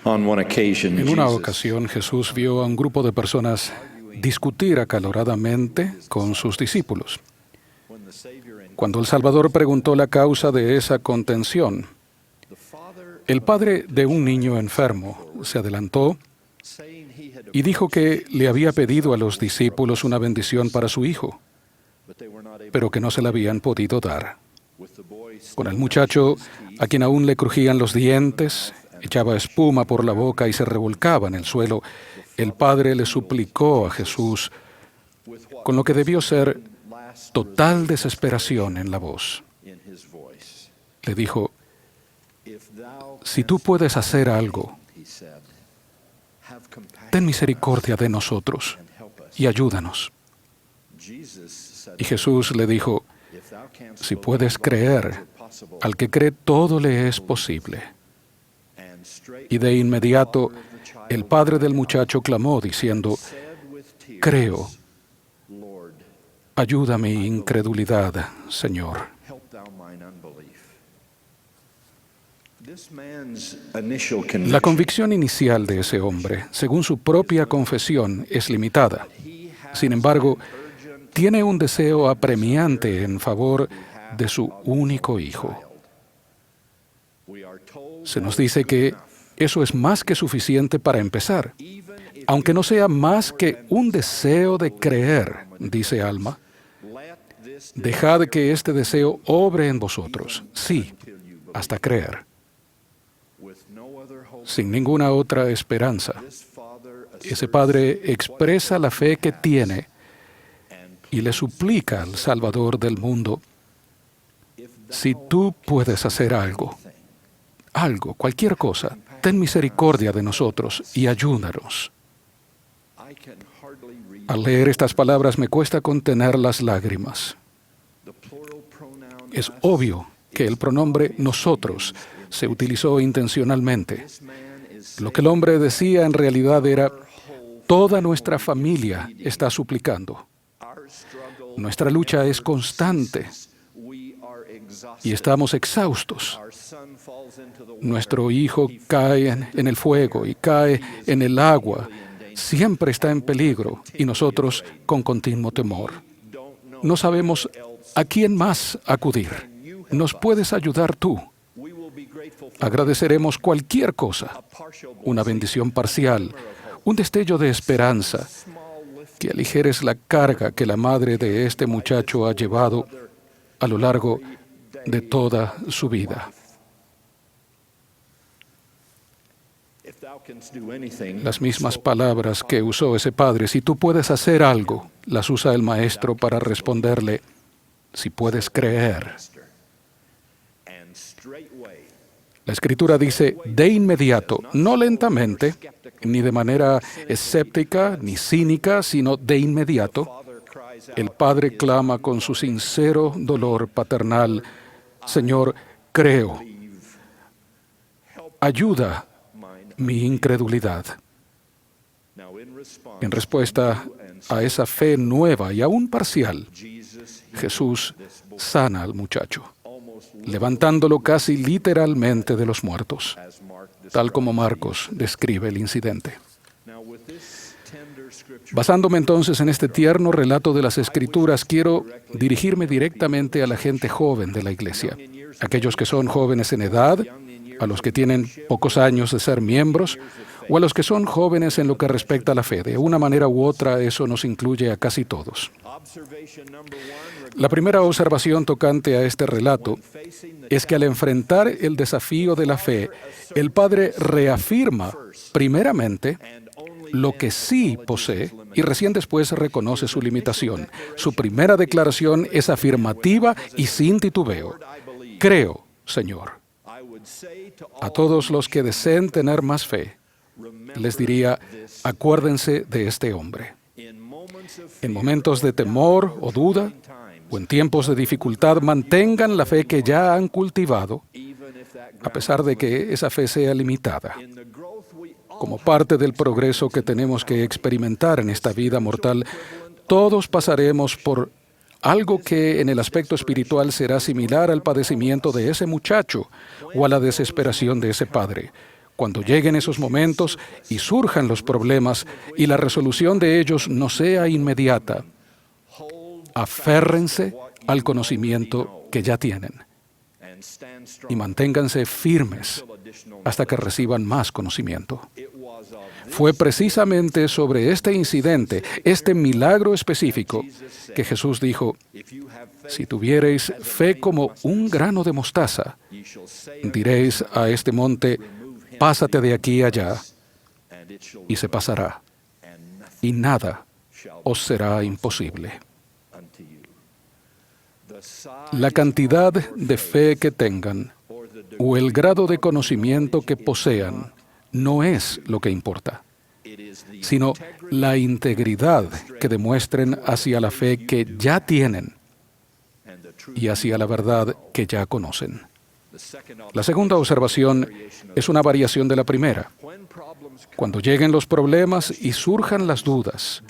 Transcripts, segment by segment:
On one occasion, En una Jesus ocasión, Jesús vio a un grupo de personas discutir acaloradamente con sus discípulos. Cuando el Salvador preguntó la causa de esa contención, el padre de un niño enfermo se adelantó y dijo que le había pedido a los discípulos una bendición para su hijo, pero que no se la habían podido dar. Con el muchacho, a quien aún le crujían los dientes, echaba espuma por la boca y se revolcaba en el suelo, el padre le suplicó a Jesús, con lo que debió ser total desesperación en la voz. Le dijo: si tú puedes hacer algo, ten misericordia de nosotros y ayúdanos. Y Jesús le dijo: si puedes creer, al que cree todo le es posible. Y de inmediato el padre del muchacho clamó diciendo: creo, ayuda mi incredulidad, Señor. La convicción inicial de ese hombre, según su propia confesión, es limitada. Sin embargo, tiene un deseo apremiante en favor de su único hijo. Se nos dice que eso es más que suficiente para empezar. Aunque no sea más que un deseo de creer, dice Alma, dejad que este deseo obre en vosotros, sí, hasta creer. Sin ninguna otra esperanza, ese padre expresa la fe que tiene y le suplica al Salvador del mundo: si tú puedes hacer algo, cualquier cosa, ten misericordia de nosotros y ayúdanos. Al leer estas palabras me cuesta contener las lágrimas. Es obvio que el pronombre nosotros se utilizó intencionalmente. Lo que el hombre decía en realidad era: toda nuestra familia está suplicando. Nuestra lucha es constante y estamos exhaustos. Nuestro hijo cae en el fuego y cae en el agua. Siempre está en peligro y nosotros con continuo temor. No sabemos a quién más acudir. ¿Nos puedes ayudar tú? Agradeceremos cualquier cosa, una bendición parcial, un destello de esperanza, que aligeres la carga que la madre de este muchacho ha llevado a lo largo de toda su vida. Las mismas palabras que usó ese padre, si tú puedes hacer algo, las usa el maestro para responderle: si puedes creer. La Escritura dice: de inmediato, no lentamente, ni de manera escéptica, ni cínica, sino de inmediato, el padre clama con su sincero dolor paternal: Señor, creo. Ayuda mi incredulidad. En respuesta a esa fe nueva y aún parcial, Jesús sana al muchacho, levantándolo casi literalmente de los muertos, tal como Marcos describe el incidente. Basándome entonces en este tierno relato de las Escrituras, quiero dirigirme directamente a la gente joven de la iglesia, aquellos que son jóvenes en edad, a los que tienen pocos años de ser miembros, o a los que son jóvenes en lo que respecta a la fe. De una manera u otra, eso nos incluye a casi todos. La primera observación tocante a este relato es que al enfrentar el desafío de la fe, el padre reafirma, primeramente, lo que sí posee y recién después reconoce su limitación. Su primera declaración es afirmativa y sin titubeo: creo, Señor. A todos los que deseen tener más fe, les diría: acuérdense de este hombre. En momentos de temor o duda, o en tiempos de dificultad, mantengan la fe que ya han cultivado, a pesar de que esa fe sea limitada. Como parte del progreso que tenemos que experimentar en esta vida mortal, todos pasaremos por algo que en el aspecto espiritual será similar al padecimiento de ese muchacho o a la desesperación de ese padre. cuando lleguen esos momentos y surjan los problemas y la resolución de ellos no sea inmediata, aférrense al conocimiento que ya tienen y manténganse firmes hasta que reciban más conocimiento. Fue precisamente sobre este incidente, este milagro específico, que Jesús dijo: si tuviereis fe como un grano de mostaza, diréis a este monte: pásate de aquí allá, y se pasará, y nada os será imposible. La cantidad de fe que tengan o el grado de conocimiento que posean no es lo que importa, sino la integridad que demuestren hacia la fe que ya tienen y hacia la verdad que ya conocen. La segunda observación es una variación de la primera. Cuando lleguen los problemas y surjan las dudas,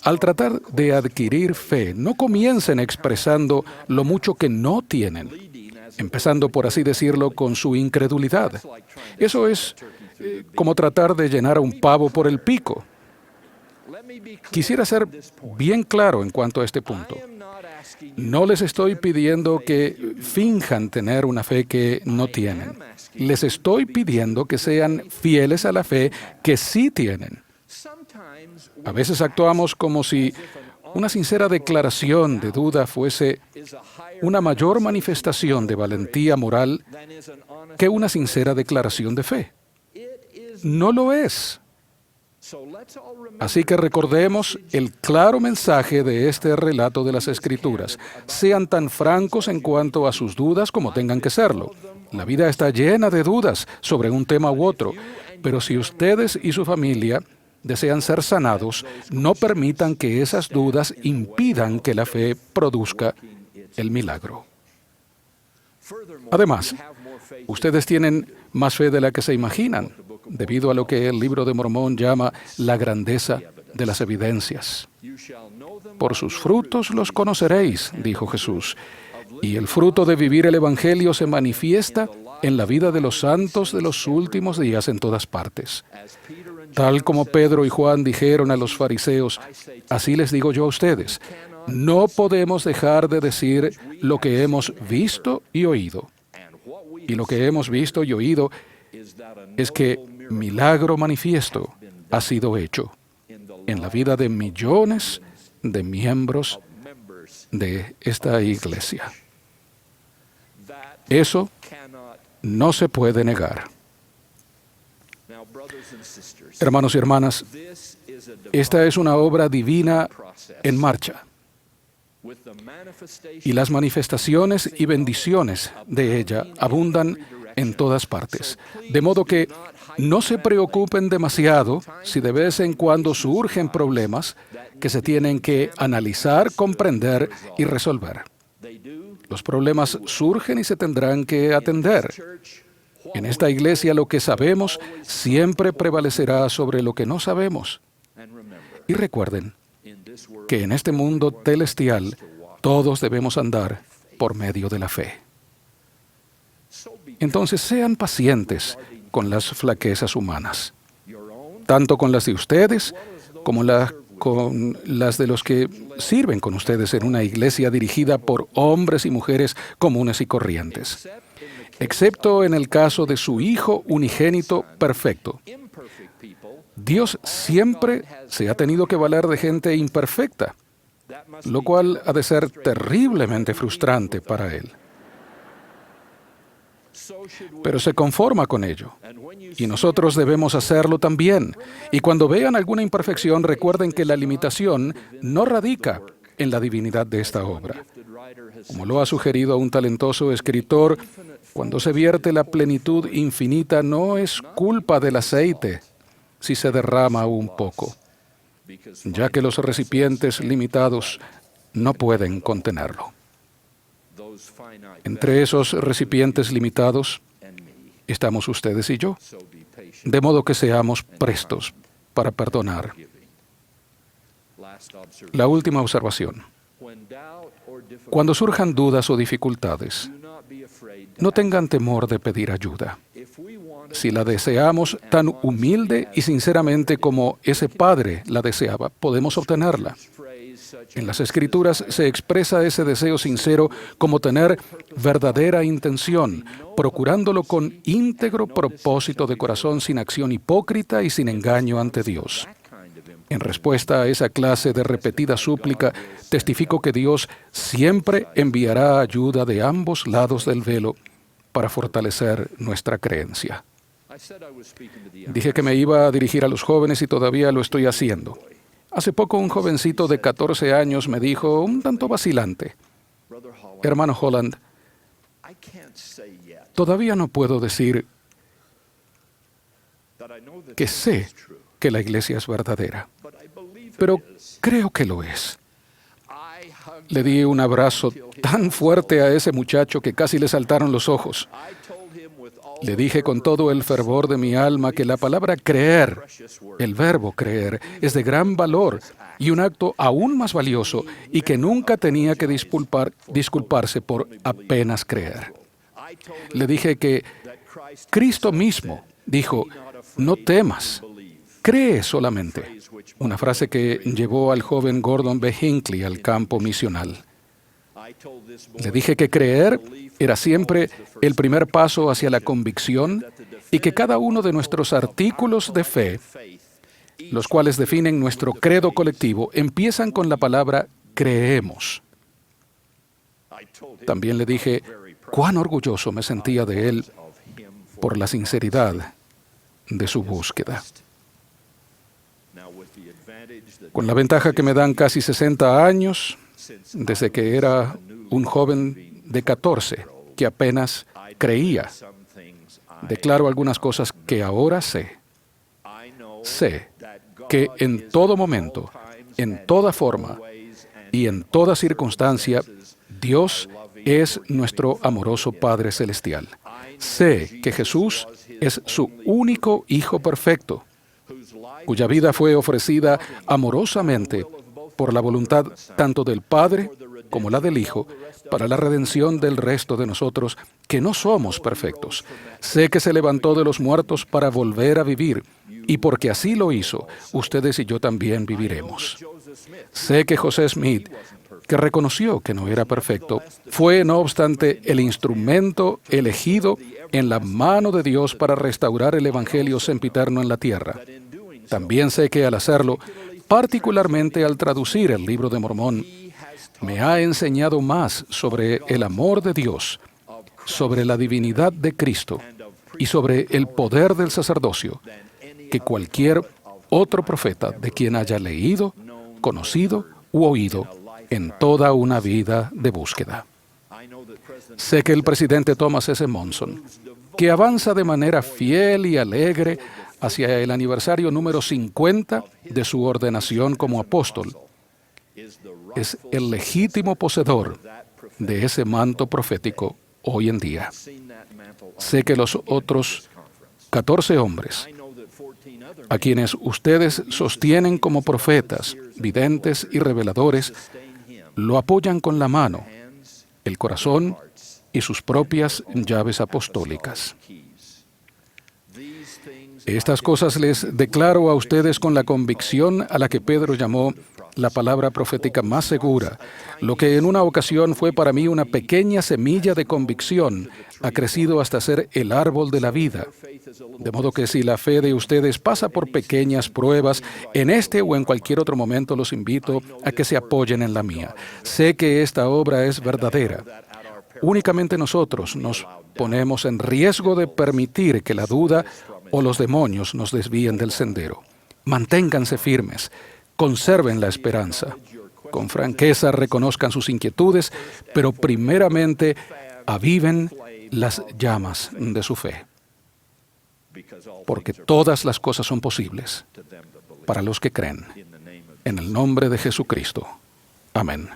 al tratar de adquirir fe, no comiencen expresando lo mucho que no tienen, empezando, por así decirlo, con su incredulidad. Eso es como tratar de llenar a un pavo por el pico. Quisiera ser bien claro en cuanto a este punto. No les estoy pidiendo que finjan tener una fe que no tienen. Les estoy pidiendo que sean fieles a la fe que sí tienen. A veces actuamos como si una sincera declaración de duda fuese una mayor manifestación de valentía moral que una sincera declaración de fe. No lo es. Así que recordemos el claro mensaje de este relato de las Escrituras. Sean tan francos en cuanto a sus dudas como tengan que serlo. La vida está llena de dudas sobre un tema u otro, pero si ustedes y su familia desean ser sanados, no permitan que esas dudas impidan que la fe produzca el milagro. Además, ustedes tienen más fe de la que se imaginan, debido a lo que el Libro de Mormón llama la grandeza de las evidencias. Por sus frutos los conoceréis, dijo Jesús, y el fruto de vivir el Evangelio se manifiesta en la vida de los santos de los últimos días en todas partes. Tal como Pedro y Juan dijeron a los fariseos, así les digo yo a ustedes, no podemos dejar de decir lo que hemos visto y oído. Y lo que hemos visto y oído es que milagro manifiesto ha sido hecho en la vida de millones de miembros de esta iglesia. Eso no se puede negar. Hermanos y hermanas, esta es una obra divina en marcha. Y las manifestaciones y bendiciones de ella abundan en todas partes. De modo que no se preocupen demasiado si de vez en cuando surgen problemas que se tienen que analizar, comprender y resolver. Los problemas surgen y se tendrán que atender. En esta iglesia lo que sabemos siempre prevalecerá sobre lo que no sabemos. Y recuerden que en este mundo celestial todos debemos andar por medio de la fe. Entonces sean pacientes con las flaquezas humanas, tanto con las de ustedes como con las de los que sirven con ustedes en una iglesia dirigida por hombres y mujeres comunes y corrientes, excepto en el caso de su Hijo unigénito perfecto. Dios siempre se ha tenido que valer de gente imperfecta, lo cual ha de ser terriblemente frustrante para Él. Pero se conforma con ello, y nosotros debemos hacerlo también. Y cuando vean alguna imperfección, recuerden que la limitación no radica en la divinidad de esta obra. Como lo ha sugerido un talentoso escritor, cuando se vierte la plenitud infinita, no es culpa del aceite si se derrama un poco, ya que los recipientes limitados no pueden contenerlo. Entre esos recipientes limitados estamos ustedes y yo, de modo que seamos prestos para perdonar. La última observación. Cuando surjan dudas o dificultades, no tengan temor de pedir ayuda. si la deseamos tan humilde y sinceramente como ese padre la deseaba, podemos obtenerla. En las Escrituras se expresa ese deseo sincero como tener verdadera intención, procurándolo con íntegro propósito de corazón, sin acción hipócrita y sin engaño ante Dios. En respuesta a esa clase de repetida súplica, testifico que Dios siempre enviará ayuda de ambos lados del velo para fortalecer nuestra creencia. Dije que me iba a dirigir a los jóvenes y todavía lo estoy haciendo. Hace poco un jovencito de 14 años me dijo, un tanto vacilante: hermano Holland, todavía no puedo decir que sé que la iglesia es verdadera, pero creo que lo es. Le di un abrazo tan fuerte a ese muchacho que casi le saltaron los ojos. Le dije con todo el fervor de mi alma que la palabra creer, el verbo creer, es de gran valor y un acto aún más valioso, y que nunca tenía que disculparse por apenas creer. Le dije que Cristo mismo dijo, no temas, cree solamente. Una frase que llevó al joven Gordon B. Hinckley al campo misional. Le dije que creer era siempre el primer paso hacia la convicción y que cada uno de nuestros artículos de fe, los cuales definen nuestro credo colectivo, empiezan con la palabra creemos. También le dije cuán orgulloso me sentía de él por la sinceridad de su búsqueda. Con la ventaja que me dan casi 60 años, desde que era un joven de 14 que apenas creía, declaro algunas cosas que ahora sé. Sé que en todo momento, en toda forma y en toda circunstancia, Dios es nuestro amoroso Padre Celestial. Sé que Jesús es su único Hijo perfecto, cuya vida fue ofrecida amorosamente por la voluntad tanto del Padre como la del Hijo, para la redención del resto de nosotros que no somos perfectos. Sé que se levantó de los muertos para volver a vivir, y porque así lo hizo, ustedes y yo también viviremos. Sé que José Smith, que reconoció que no era perfecto, fue, no obstante, el instrumento elegido en la mano de Dios para restaurar el Evangelio sempiterno en la tierra. También sé que al hacerlo, particularmente al traducir el Libro de Mormón, me ha enseñado más sobre el amor de Dios, sobre la divinidad de Cristo y sobre el poder del sacerdocio que cualquier otro profeta de quien haya leído, conocido u oído en toda una vida de búsqueda. Sé que el presidente Thomas S. Monson, que avanza de manera fiel y alegre hacia el aniversario número 50 de su ordenación como apóstol, es el legítimo poseedor de ese manto profético hoy en día. Sé que los otros 14 hombres, a quienes ustedes sostienen como profetas, videntes y reveladores, lo apoyan con la mano, el corazón y sus propias llaves apostólicas. Estas cosas les declaro a ustedes con la convicción a la que Pedro llamó la palabra profética más segura. Lo que en una ocasión fue para mí una pequeña semilla de convicción, ha crecido hasta ser el árbol de la vida. De modo que si la fe de ustedes pasa por pequeñas pruebas, en este o en cualquier otro momento los invito a que se apoyen en la mía. Sé que esta obra es verdadera. Únicamente nosotros nos ponemos en riesgo de permitir que la duda o los demonios nos desvíen del sendero. Manténganse firmes. Conserven la esperanza. Con franqueza reconozcan sus inquietudes, pero primeramente aviven las llamas de su fe. Porque todas las cosas son posibles para los que creen. En el nombre de Jesucristo. Amén.